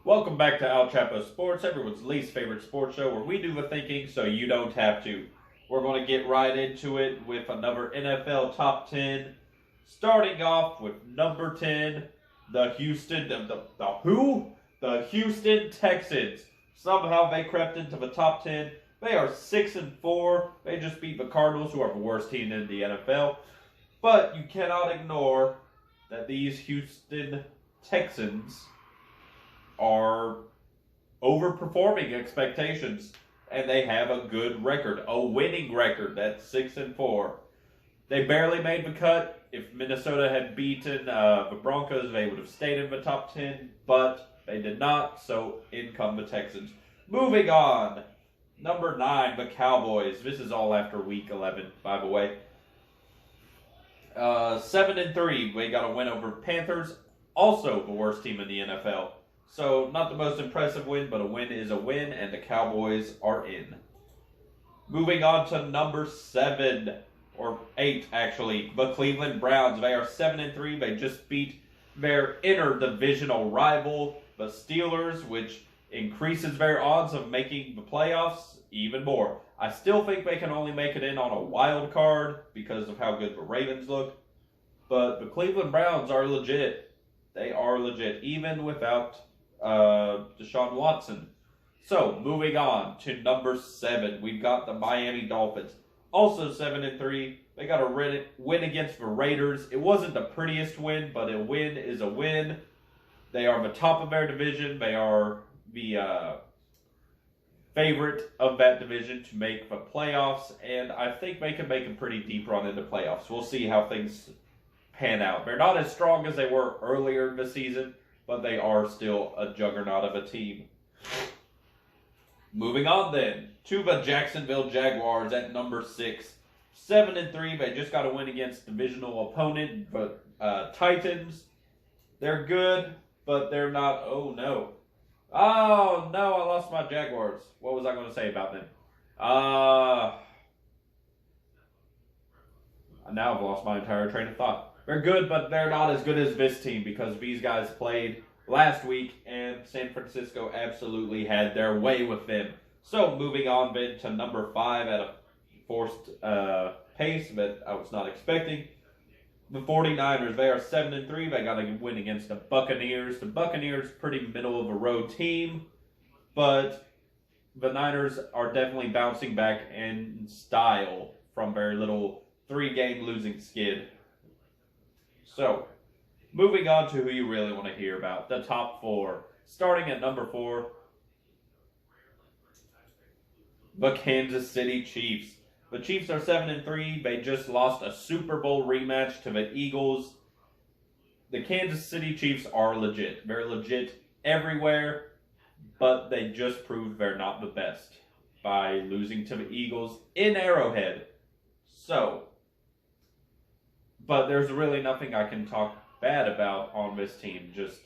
Welcome back to Al Chapo Sports, everyone's least favorite sports show where we do the thinking so you don't have to. We're going to get right into it with another NFL Top 10. Starting off with number 10, the Houston Texans. Somehow they crept into the top 10. They are 6-4. They just beat the Cardinals, who are the worst team in the NFL. But you cannot ignore that these Houston Texans are overperforming expectations, and they have a good record, a winning record. That's 6-4. They barely made the cut. If Minnesota had beaten the Broncos, they would have stayed in the top 10, but they did not, so in come the Texans. Moving on, number 9, the Cowboys. This is all after week 11, by the way. 7-3, they got a win over Panthers, also the worst team in the NFL. So, not the most impressive win, but a win is a win, and the Cowboys are in. Moving on to number 7, or 8 actually, the Cleveland Browns. They are 7-3. They just beat their interdivisional rival, the Steelers, which increases their odds of making the playoffs even more. I still think they can only make it in on a wild card because of how good the Ravens look, but the Cleveland Browns are legit. They are legit, even without Deshaun Watson. So, moving on to number 7, we've got the Miami Dolphins. Also 7-3. They got a win against the Raiders. It wasn't the prettiest win, but a win is a win. They are the top of their division. They are the favorite of that division to make the playoffs, and I think they can make a pretty deep run into playoffs. We'll see how things pan out. They're not as strong as they were earlier in the season, but they are still a juggernaut of a team. Moving on then to the Jacksonville Jaguars at number 6. 7-3. They just got a win against divisional opponent, but Titans. They're good, but they're not. Oh no, I lost my Jaguars. What was I going to say about them? Now I've lost my entire train of thought. They're good, but they're not as good as this team because these guys played last week, and San Francisco absolutely had their way with them. So, moving on then to number 5 at a forced pace that I was not expecting. The 49ers, they are 7-3. They got a win against the Buccaneers. The Buccaneers, pretty middle of the road team, but the Niners are definitely bouncing back in style from their little 3-game losing skid. So, moving on to who you really want to hear about, the top 4. Starting at number 4, the Kansas City Chiefs. The Chiefs are 7-3. They just lost a Super Bowl rematch to the Eagles. The Kansas City Chiefs are legit. They're legit everywhere, but they just proved they're not the best by losing to the Eagles in Arrowhead. So, but there's really nothing I can talk bad about on this team. Just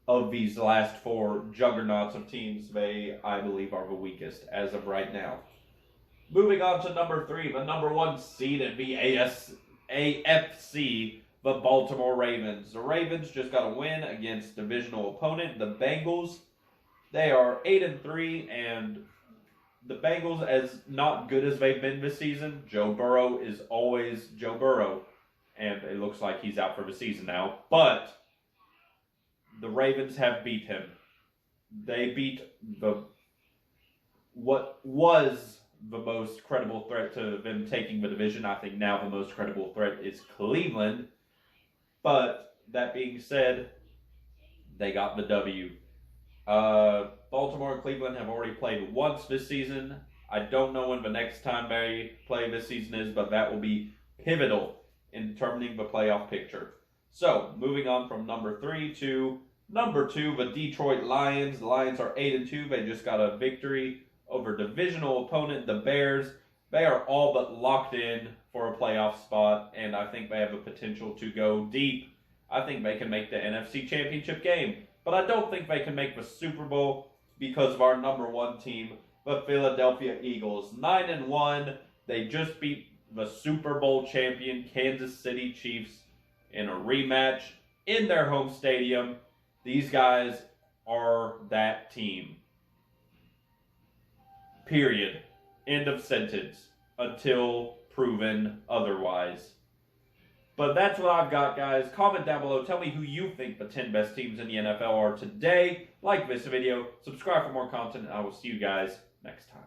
of these last 4 juggernauts of teams, they, I believe, are the weakest as of right now. Moving on to number 3, the number 1 seed in the AFC, the Baltimore Ravens. The Ravens just got a win against divisional opponent, the Bengals. They are 8-3, and the Bengals, as not good as they've been this season, Joe Burrow is always Joe Burrow. And it looks like he's out for the season now. But the Ravens have beat him. They beat what was the most credible threat to them taking the division. I think now the most credible threat is Cleveland. But that being said, they got the W. Baltimore and Cleveland have already played once this season. I don't know when the next time they play this season is, but that will be pivotal in determining the playoff picture. So, moving on from number 3 to number 2, the Detroit Lions. The Lions are 8-2. They just got a victory over divisional opponent, the Bears. They are all but locked in for a playoff spot, and I think they have the potential to go deep. I think they can make the NFC Championship game, but I don't think they can make the Super Bowl because of our number 1 team, the Philadelphia Eagles. 9-1. They just beat the Super Bowl champion Kansas City Chiefs in a rematch in their home stadium. These guys are that team. Period. End of sentence. Until proven otherwise. But that's what I've got, guys. Comment down below. Tell me who you think the 10 best teams in the NFL are today. Like this video. Subscribe for more content. And I will see you guys next time.